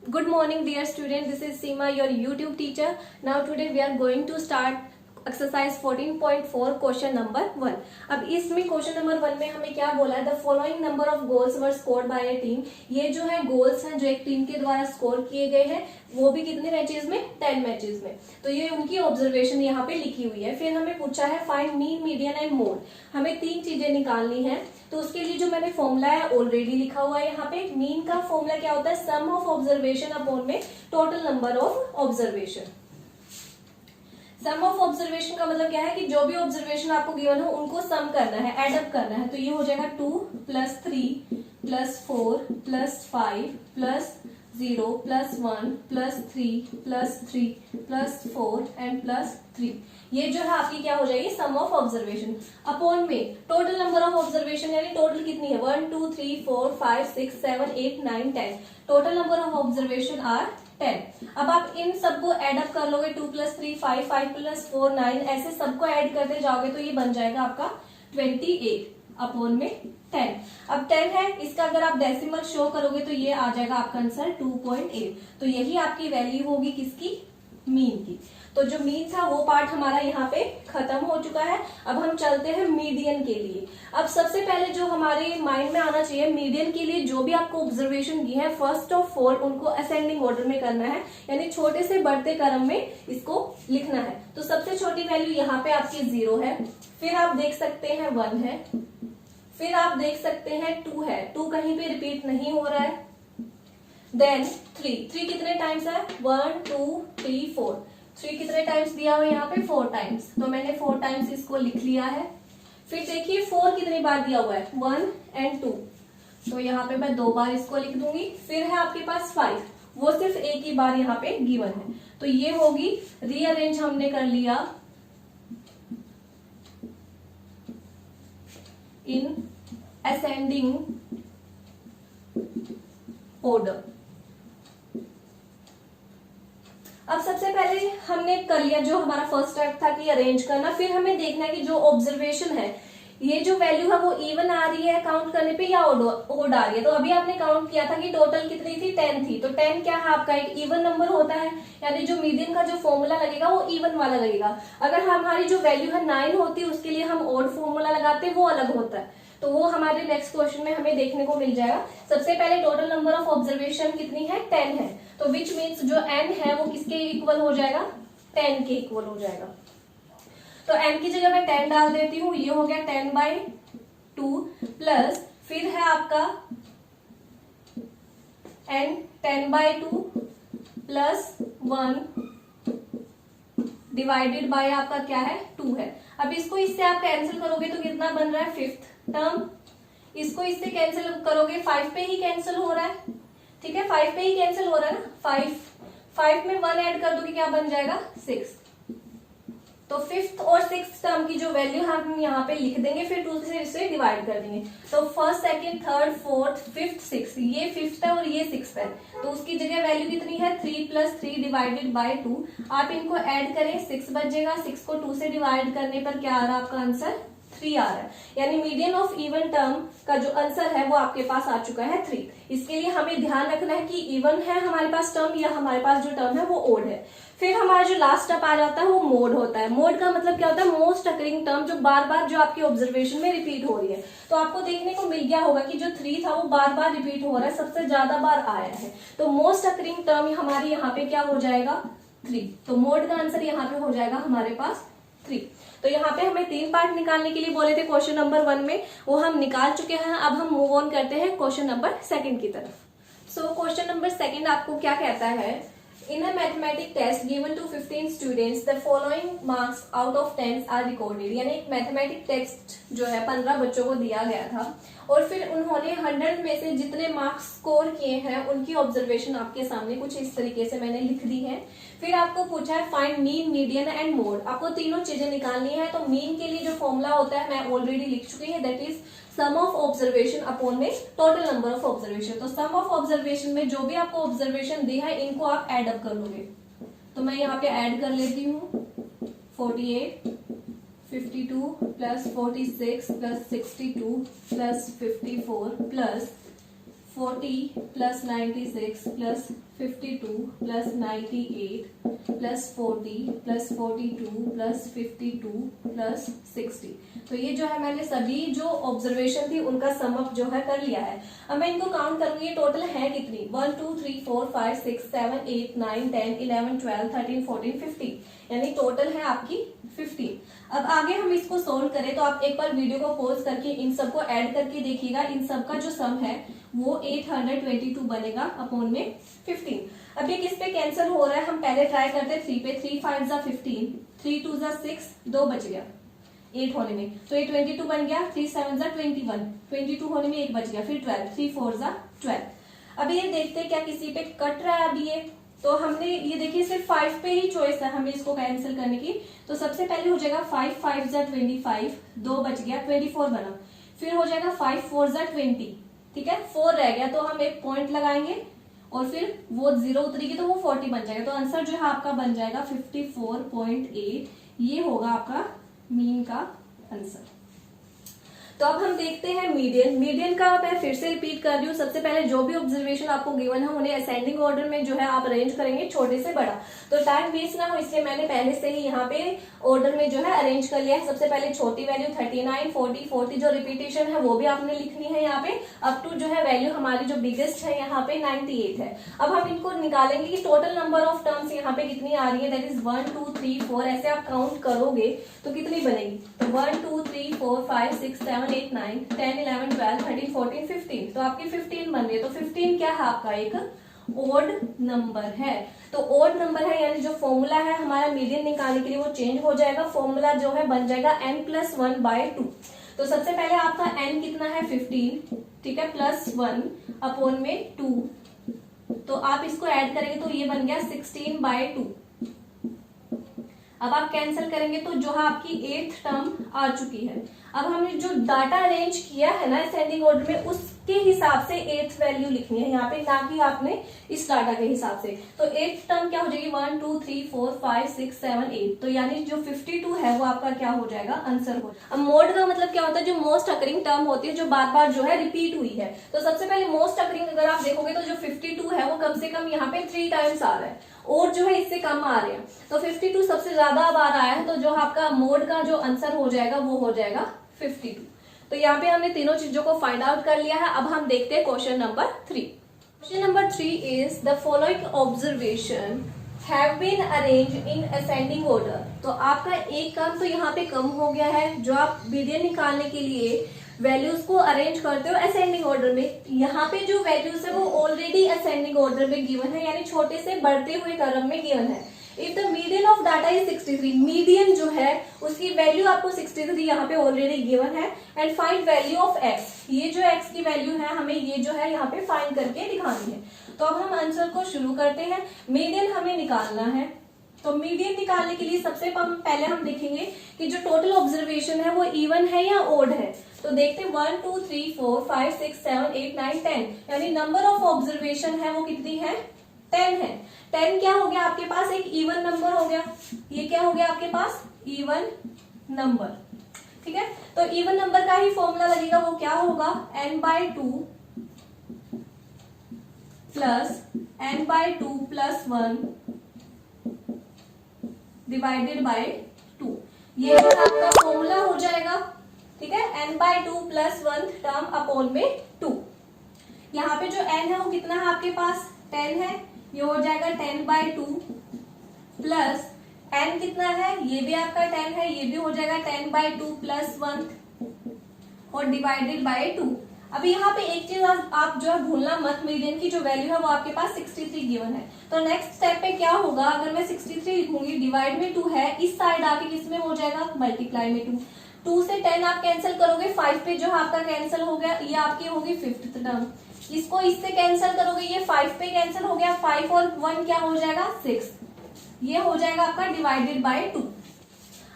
Good morning, dear student. This is Seema, your YouTube teacher. Now today we are going to start exercise 14.4 question number 1। अब इसमें question number 1 में हमें क्या बोला है, the following number of goals were scored by A team. ये जो है गोल्स हैं जो एक टीम के द्वारा स्कोर किए गए हैं, वो भी कितने मैचेस में, 10 मैचेस में। तो ये उनकी ऑब्जर्वेशन यहाँ पे लिखी हुई है। फिर हमें पूछा है find mean, median and mode. हमें 3 चीजें निकालनी है। तो उसके लिए जो मैंने फॉर्मूला है ऑलरेडी लिखा हुआ है यहाँ पे। मीन का फॉर्मूला क्या होता है, सम ऑफ ऑब्जर्वेशन अपॉन में total number of observation. Sum of observation का मतलब क्या है कि जो भी ऑब्जर्वेशन आपको गिवन हो उनको सम करना है, एडअप करना है। तो ये हो जाएगा 2 + 3 + 4 + 5 + 0 + 1 + 3 + 3 + 4 एंड +3। ये जो है आपकी क्या हो जाएगी, सम ऑफ ऑब्जर्वेशन अपॉन में टोटल नंबर ऑफ ऑब्जर्वेशन, यानी टोटल कितनी है 1 2 3 4 5 6 7 8 9 10। Total number of observation are 10। अब आप इन सबको एडअप कर लोगे, 2 + 3 5 5 + 4 9, ऐसे सबको ऐड करते जाओगे तो ये बन जाएगा आपका 28 अपॉन में 10। अब 10 है, इसका अगर आप डेसिमल शो करोगे तो ये आ जाएगा आपका आंसर 2.8। तो यही आपकी वैल्यू होगी किसकी, मीन की। तो जो मीन था वो पार्ट हमारा यहाँ पे खत्म हो चुका है। अब हम चलते हैं मीडियन के लिए। अब सबसे पहले जो हमारे माइंड में आना चाहिए, मीडियन के लिए जो भी आपको ऑब्जर्वेशन की है, फर्स्ट ऑफ ऑल उनको असेंडिंग ऑर्डर में करना है, यानी छोटे से बढ़ते क्रम में इसको लिखना है। तो सबसे छोटी वैल्यू यहाँ पे आपकी 0 है, फिर आप देख सकते हैं 1 है, फिर आप देख सकते हैं 2 है, 2 कहीं पे रिपीट नहीं हो रहा है। देन 3 कितने टाइम्स है, 1 2 3 4। 3 कितने टाइम्स दिया हुआ है यहाँ पे, 4 टाइम्स। तो मैंने 4 टाइम्स इसको लिख लिया है। फिर देखिए 4 कितनी बार दिया हुआ है, 1 एंड 2। तो यहाँ पे मैं 2 बार इसको लिख दूंगी। फिर है आपके पास 5, वो सिर्फ एक ही बार यहाँ पे गिवन है। तो ये होगी, रीअरेंज हमने कर लिया इन असेंडिंग ऑर्डर। अब सबसे पहले हमने कर लिया जो हमारा फर्स्ट स्टेप था कि अरेंज करना। फिर हमें देखना है कि जो ऑब्जर्वेशन है, ये जो वैल्यू है वो इवन आ रही है काउंट करने पे या ओड आ रही है। तो अभी आपने काउंट किया था कि टोटल कितनी थी, 10 थी। तो 10 क्या है आपका, एक इवन नंबर होता है, यानी जो मीडियन का जो फॉर्मूला लगेगा वो इवन वाला लगेगा। अगर हमारी जो वैल्यू है 9 होती है, उसके लिए हम ओड फॉर्मूला लगाते हैं, वो अलग होता है। तो वो हमारे नेक्स्ट क्वेश्चन में हमें देखने को मिल जाएगा। सबसे पहले टोटल नंबर ऑफ ऑब्जर्वेशन कितनी है, 10 है। तो विच मीन्स जो n है वो किसके इक्वल हो जाएगा, 10 के इक्वल हो जाएगा। तो n की जगह मैं 10 डाल देती हूँ। ये हो गया 10/2 प्लस, फिर है आपका n 10/2 प्लस 1 डिवाइडेड बाय आपका क्या है, 2 है। अब इसको इससे आप कैंसिल करोगे तो कितना बन रहा है, 5th टर्म। इसको इससे कैंसिल करोगे, 5 पे ही कैंसिल हो रहा है, ठीक है, 5 पे ही कैंसिल हो रहा है ना। 5 में 1 ऐड कर दोगे क्या बन जाएगा, 6। तो 5th और 6th टर्म की जो वैल्यू हम यहाँ पे लिख देंगे, फिर 2 से इसे डिवाइड कर देंगे। तो first second third fourth fifth 6, ये 5th है और ये 6th है। तो उसकी जगह वैल्यू कितनी है, 3 + 3 डिवाइडेड बाय 2। आप इनको ऐड करें, 6 बचेगा। 6 को 2 से डिवाइड करने पर क्या आ रहा है आपका आंसर, 3 आ रहा है। यानी मीडियन ऑफ इवन टर्म का जो आंसर है वो आपके पास आ चुका है 3। इसके लिए हमें ध्यान रखना है कि इवन है हमारे पास टर्म या हमारे पास जो टर्म है वो ओड है। फिर हमारा जो लास्ट स्टेप आ जाता है वो मोड होता है। मोड का मतलब क्या होता है, मोस्ट अकरिंग टर्म, जो बार बार जो आपकी ऑब्जर्वेशन में रिपीट हो रही है। तो आपको देखने को मिल गया होगा कि जो 3 था वो बार बार रिपीट हो रहा है, सबसे ज्यादा बार आया है। तो मोस्ट अकरिंग टर्म हमारी यहाँ पे क्या हो जाएगा, 3। तो मोड का आंसर यहाँ पे हो जाएगा हमारे पास 3। तो यहाँ पे हमें 3 पार्ट निकालने के लिए बोले थे क्वेश्चन नंबर 1 में, वो हम निकाल चुके हैं। अब हम मूव ऑन करते हैं क्वेश्चन नंबर 2 की तरफ। सो क्वेश्चन नंबर 2 आपको क्या कहता है, In a mathematics test given to 15 students, the following marks out of 10 are recorded। यानी एक मैथमेटिक टेस्ट जो है 15 बच्चों को दिया गया था और फिर उन्होंने 100 में से जितने मार्क्स स्कोर किए हैं उनकी ऑब्जर्वेशन आपके सामने कुछ इस तरीके से मैंने लिख दी है। फिर आपको पूछा है find mean, median and mode. आपको तीनों चीजें निकालनी है। तो मीन के लिए जो फॉर्मूला होता है मैं ऑलरेडी लिख चुकी है, that is sum of observation upon में टोटल नंबर ऑफ ऑब्जर्वेशन। तो सम ऑफ ऑब्जर्वेशन में जो भी आपको ऑब्जर्वेशन दी है इनको आप एड अप कर लोगे। तो मैं यहाँ पे ऐड कर लेती हूँ 48 52 plus 46 plus 62 plus 54 plus 40 plus 96 plus 52 plus 98 plus 40 plus 42 plus 52 plus 60। तो ये जो है मैंने सभी जो ऑब्जर्वेशन थी उनका सम अप जो है कर लिया है। अब मैं इनको काउंट करूंगी, टोटल है कितनी, 1 2 3 4 5 6 7 8 9 10 11 12 13 14 15, यानी टोटल है आपकी 15। अब आगे हम इसको सोल्व करें तो आप एक बार वीडियो को पॉज करके इन सबको ऐड करके देखिएगा, इन सब का जो सम है वो 822 बनेगा अपॉन में 15। अब ये किस पे कैंसिल हो रहा है, हम पहले ट्राई करते हैं 3 पे, 3 5 जा 15, 3 2 जा 6, 2 बच गया 8 होने में, तो ये 22 बन गया, 3 7 जा 21, 22 होने में 1 बच गया, फिर 12, 3 4 जा 12। अब ये देखते हैं क्या किसी पे कट रहा है। अभी ये तो हमने ये देखिए सिर्फ 5 पे ही चॉइस है हमें इसको कैंसिल करने की, तो सबसे पहले हो जाएगा 5 5 जा 25, 2 बच गया, 24 बना, फिर हो जाएगा 5 4 जा 20, ठीक है, 4 रह गया तो हम एक पॉइंट लगाएंगे और फिर वो 0 उतरेगी तो वो 40 बन जाएगा, तो आंसर जो है आपका बन जाएगा 54.8। ये होगा आपका मीन का आंसर। तो अब हम देखते हैं मीडियन। मीडियन का मैं फिर से रिपीट कर रही हूँ, सबसे पहले जो भी ऑब्जर्वेशन आपको गिवन है उन्हें असेंडिंग ऑर्डर में जो है आप अरेंज करेंगे छोटे से बड़ा, तो टाइम वेस्ट ना हो इसलिए मैंने पहले से ही यहाँ पे ऑर्डर में जो है अरेंज कर लिया है। सबसे पहले छोटी वैल्यू 39 40 40 जो रिपीटेशन है वो भी आपने लिखनी है यहाँ पे, अप टू जो है वैल्यू हमारी जो बिगेस्ट है यहाँ पे 98 है। अब हम इनको निकालेंगे कि टोटल नंबर ऑफ टर्म्स यहाँ पे कितनी आ रही है, दैट इज 1 2 3 4, ऐसे आप काउंट करोगे तो कितनी बनेगी, तो 1 2 3 4 5 6 7 8 9 10 11 12 13 14 15, तो आपकी 15 बन रही है। तो 15 क्या है आपका एक ओड नंबर है, तो ओड नंबर है यानी जो फॉर्मूला है हमारा मीडियन निकालने के लिए वो चेंज हो जाएगा, फॉर्मूला जो है बन जाएगा n+1/2। तो सबसे पहले आपका n कितना है 15, ठीक है, +1 अपॉन में 2, तो आप इसको ऐड करेंगे तो ये बन गया 16/2। अब आप कैंसिल करेंगे तो जो है आपकी 8th टर्म आ चुकी है। अब हमने जो डाटा अरेंज किया है ना असेंडिंग ऑर्डर में उसके हिसाब से 8th वैल्यू लिखनी है यहाँ पे, ना कि आपने इस डाटा के हिसाब से। तो 8th टर्म क्या हो जाएगी 1 2 3 4 5 6 7 8, तो यानी जो 52 है वो आपका क्या हो जाएगा आंसर हो। अब मोड का मतलब क्या होता है, जो मोस्ट अकरिंग टर्म होती है जो बार बार जो है रिपीट हुई है। तो सबसे पहले मोस्ट अकरिंग अगर आप देखोगे तो जो 52 है वो कम से कम यहाँ पे 3 टाइम्स आ रहा है और जो है इससे कम आ रहे हैं, तो 52 सबसे ज्यादा अब आ रहा है, तो जो आपका मोड का जो आंसर हो जाएगा वो हो जाएगा 52। तो यहाँ पे हमने तीनों चीजों को फाइंड आउट कर लिया है। अब हम देखते हैं question number 3। Question number 3 is the following observation have been arrange in ascending order. तो आपका एक काम तो यहाँ पे कम हो गया है, जो आप मीडियन निकालने के लिए वैल्यूज को अरेंज करते हो असेंडिंग ऑर्डर में, यहाँ पे जो वैल्यूज है वो ऑलरेडी असेंडिंग ऑर्डर में गिवन है, यानी छोटे से बढ़ते हुए क्रम में गिवन है। If the median of data is 63, median जो है उसकी वैल्यू आपको 63 यहाँ पे ऑलरेडी गिवन है, and find value of x, ये जो एक्स की वैल्यू है हमें ये जो है यहाँ पे फाइंड करके दिखानी है। तो अब हम आंसर को शुरू करते हैं। मीडियन हमें निकालना है, तो मीडियन निकालने के लिए सबसे पहले हम देखेंगे कि जो टोटल ऑब्जर्वेशन है वो इवन है या ओड है। तो देखते हैं 1 2 3 4 5 6 7 8 9 10, यानी नंबर ऑफ ऑब्जर्वेशन है वो कितनी है 10 है। 10 क्या हो गया आपके पास, एक इवन नंबर हो गया, ये क्या हो गया आपके पास इवन नंबर, ठीक है। तो इवन नंबर का ही फॉर्मूला लगेगा, वो क्या होगा n/2 plus n/2 + 1 divided by 2, ये जो आपका फॉर्मूला हो जाएगा, ठीक है, n/2 + 1 टर्म अपॉन में 2। यहाँ पे जो n है वो कितना है आपके पास 10 है, ये हो जाएगा 10/2 प्लस n कितना है, ये भी आपका 10 है, ये भी हो जाएगा 10/2 + 1 और डिवाइडेड बाय 2। अभी यहाँ पे एक चीज आप जो है भूलना मत, मीडियन की जो वैल्यू है वो आपके पास 63 गिवन है। तो नेक्स्ट स्टेप पे क्या होगा, अगर मैं 63 लिखूंगी, डिवाइड में 2 है, इस साइड आके किसमें हो जाएगा मल्टीप्लाई में 2 से 10 आप कैंसिल करोगे, 5 पे जो आपका कैंसिल हो गया, ये आपकी होगी 5th टर्म। इसको इससे कैंसिल करोगे, ये 5 पे कैंसिल हो गया, 5 और 1 क्या हो जाएगा 6, ये हो जाएगा आपका डिवाइडेड बाय 2।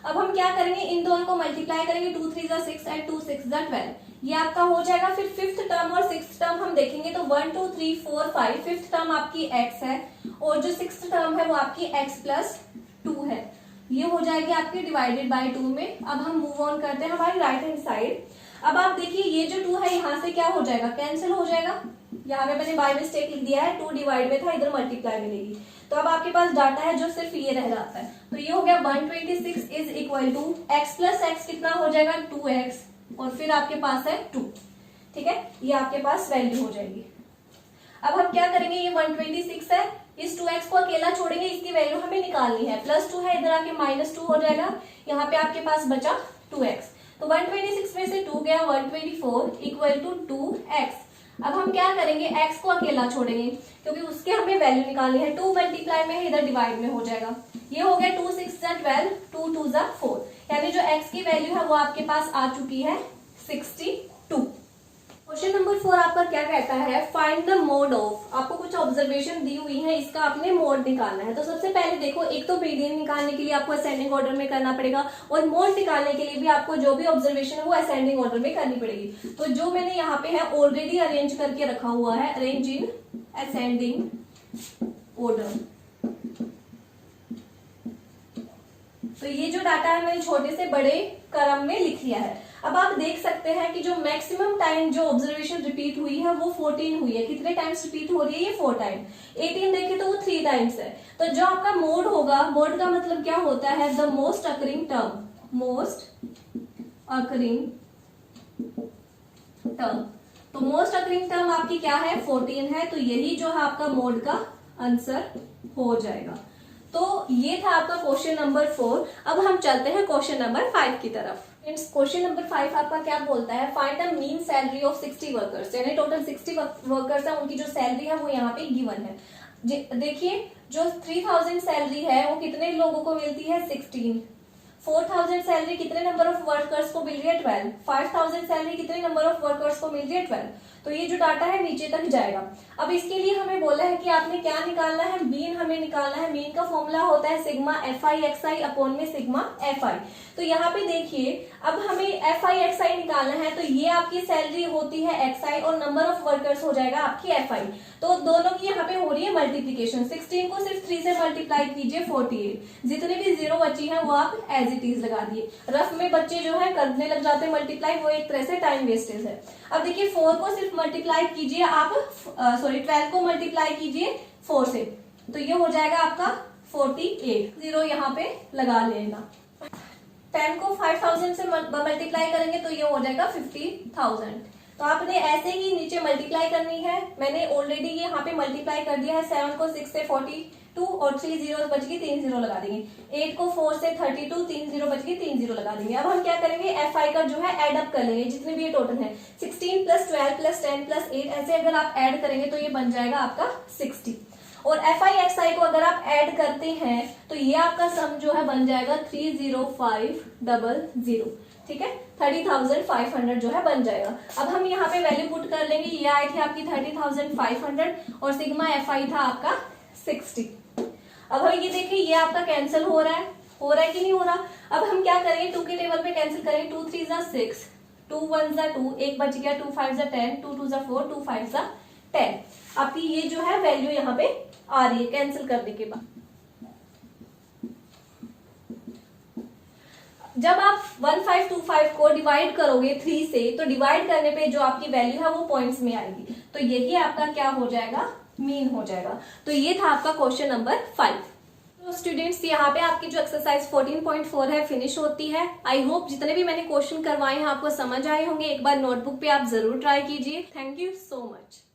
अब हम क्या करेंगे, इन दोनों को मल्टीप्लाई करेंगे, 2 3 = 6 एंड 2 6 = 12, ये आपका हो जाएगा। फिर 5th टर्म और 6th टर्म हम देखेंगे तो 1 2 3 4 5, 5th टर्म आपकी x है और जो 6th टर्म है वो आपकी x + 2 है, ये हो जाएगी आपकी डिवाइडेड बाय 2 में। अब हम मूव ऑन करते हैं हमारी राइट हैंड साइड। अब आप देखिए ये जो 2 है यहाँ से क्या हो जाएगा कैंसिल हो जाएगा, यहाँ पे मैंने बाय मिस्टेक लिख दिया है, 2 डिवाइड में था, इधर मल्टीप्लाई मिलेगी। तो अब आपके पास डाटा है जो सिर्फ ये रह जाता है। तो ये हो गया 126 is equal to x plus x कितना हो जाएगा 2x और फिर आपके पास है 2। ठीक है, ये आपके पास वैल्यू हो जाएगी। अब हम क्या करेंगे, ये 126 है, इस 2x को अकेला छोड़ेंगे, इसकी वैल्यू हमें निकालनी है। +2 है, इधर आके -2 हो जाएगा, यहाँ पे आपके पास बचा 2x। तो 126 में से 2 गया 124 इक्वल टू 2x। अब हम क्या करेंगे, x को अकेला छोड़ेंगे क्योंकि उसके हमें वैल्यू निकालनी है। 2 मल्टीप्लाई में है, इधर डिवाइड में हो जाएगा। ये हो गया 2 6 12, 2 2 4, यानी जो x की वैल्यू है वो आपके पास आ चुकी है 62। क्वेश्चन नंबर 4 आपका क्या कहता है, फाइंड द मोड ऑफ। आपको कुछ ऑब्जर्वेशन दी हुई है, इसका आपने मोड निकालना है। तो सबसे पहले देखो, एक तो मीडियन निकालने के लिए आपको असेंडिंग ऑर्डर में करना पड़ेगा और मोड निकालने के लिए भी आपको जो भी ऑब्जर्वेशन है वो असेंडिंग ऑर्डर में करनी पड़ेगी। तो जो मैंने यहाँ पे है ऑलरेडी अरेंज करके रखा हुआ है, अरेंज इन असेंडिंग ऑर्डर। तो ये जो डाटा है मैंने छोटे से बड़े क्रम में लिख लिया है। अब आप देख सकते हैं कि जो मैक्सिमम टाइम जो ऑब्जर्वेशन रिपीट हुई है वो 14 हुई है। कितने टाइम्स रिपीट हो रही है, ये 4 टाइम। 18 देखे तो वो 3 टाइम्स है। तो जो आपका मोड होगा, मोड का मतलब क्या होता है, the most occurring term, most occurring term. तो मोस्ट अकरिंग टर्म आपकी क्या है, 14 है। तो यही जो है आपका मोड का आंसर हो जाएगा। तो ये था आपका क्वेश्चन नंबर 4। अब हम चलते हैं क्वेश्चन नंबर 5 की तरफ। क्वेश्चन नंबर 5 आपका क्या बोलता है, find the mean salary of 60 workers. यानी टोटल 60 वर्कर्स है, उनकी जो सैलरी है वो यहाँ पे गिवन है। देखिए, जो 3000 सैलरी है वो कितने लोगों को मिलती है, 16। 4000 सैलरी कितने नंबर ऑफ वर्कर्स को मिल रही है, 12। 5000 सैलरी कितने नंबर ऑफ वर्कर्स को मिल रही है, 12। तो ये जो डाटा है नीचे तक जाएगा। अब इसके लिए हमें बोला है कि आपने क्या निकालना है, मीन हमें निकालना है। मीन का फॉर्मूला होता है सिग्मा FI XI अपॉन में सिग्मा FI। तो यहाँ पे देखिए, अब हमें FI XI निकालना है। तो ये आपकी सैलरी होती है XI और नंबर ऑफ वर्कर्स हो जाएगा आपकी FI। तो दोनों की यहाँ पे हो रही है मल्टीप्लीकेशन। 16 को सिर्फ 3 से मल्टीप्लाई कीजिए, 48। जितने भी 0 बची है वो आप एज इट इज लगा दिए। रफ में बच्चे जो है करने लग जाते हैं मल्टीप्लाई, वो एक तरह से टाइम वेस्टेज है। अब देखिए, 4 को सिर्फ मल्टीप्लाई कीजिए आप, 12 को मल्टीप्लाई कीजिए 4 से, तो ये हो जाएगा आपका 48। 0 यहाँ पे लगा लेना। 10 को 5000 से मल्टीप्लाई करेंगे तो ये हो जाएगा 50,000। तो आपने ऐसे ही नीचे मल्टीप्लाई करनी है। मैंने ऑलरेडी यहाँ पे मल्टीप्लाई कर दिया है। 7 को 6 से 42 और 3 जीरो बच गई, 3 जीरो लगा देंगे। 8 को 4 से 32, 3 जीरो बच गई, 3 जीरो लगा देंगे। अब हम क्या करेंगे, FI का जो है एड अप कर लेंगे, जितने भी ये टोटल है। 16 + 12 + 10 + 8 ऐसे अगर आप ऐड करेंगे तो ये बन जाएगा आपका 60। और FI XI को अगर आप ऐड करते हैं तो ये आपका सम जो है बन जाएगा 30500। ठीक है, 30,500 जो है बन जाएगा। अब हम यहाँ पे वैल्यू पुट कर लेंगे। ये आई थी आपकी 30,500 और सिग्मा FI था आपका 60। अब हम ये देखिए, ये आपका कैंसिल हो रहा है कि नहीं हो रहा। अब हम क्या करेंगे, 2 के टेबल पे कैंसिल करेंगे। 2 3 = 6, 2 1 = 2, एक बच गया, 2 5 = 10, 2 2 = 4, 2 5 = 10। आपकी ये जो है वैल्यू यहाँ पे आ रही है कैंसिल करने के बाद। जब आप 1525 को डिवाइड करोगे 3 से, तो डिवाइड करने पे जो आपकी वैल्यू है वो पॉइंट्स में आएगी। तो यही आपका क्या हो जाएगा, मीन हो जाएगा। तो ये था आपका क्वेश्चन नंबर 5। तो स्टूडेंट्स, यहाँ पे आपकी जो एक्सरसाइज 14.4 है फिनिश होती है। आई होप जितने भी मैंने क्वेश्चन करवाए हैं आपको समझ आए होंगे। एक बार नोटबुक पे आप जरूर ट्राई कीजिए। Thank you so much.